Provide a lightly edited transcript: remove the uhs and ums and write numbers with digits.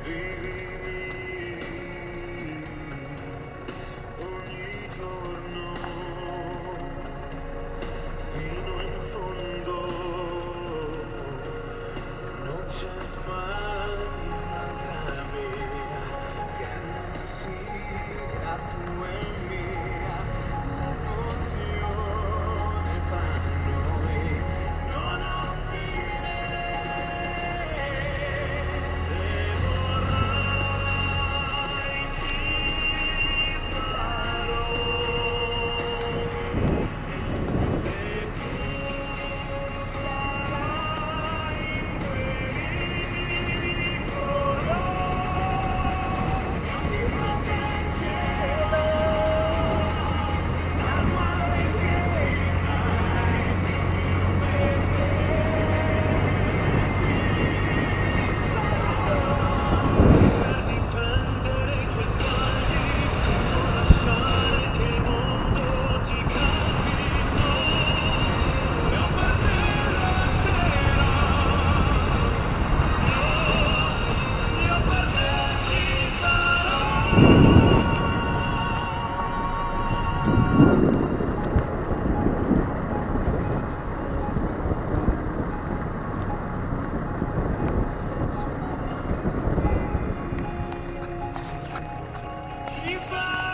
vivimi ogni giorno fino in fondo, non c'è mai un'altra via che non sia tu e mia, l'emozione fra noi non ha fine. Se vorrai ci sarò, se tu sarai in pericolo, io ti proteggerò dal male che mai, io per te ci sarò, per difendere i tuoi sbagli, non lasciare che il mondo ti cambi, no, io per te lotterò, no, io per te ci sarò. Sono qui, ci sarò.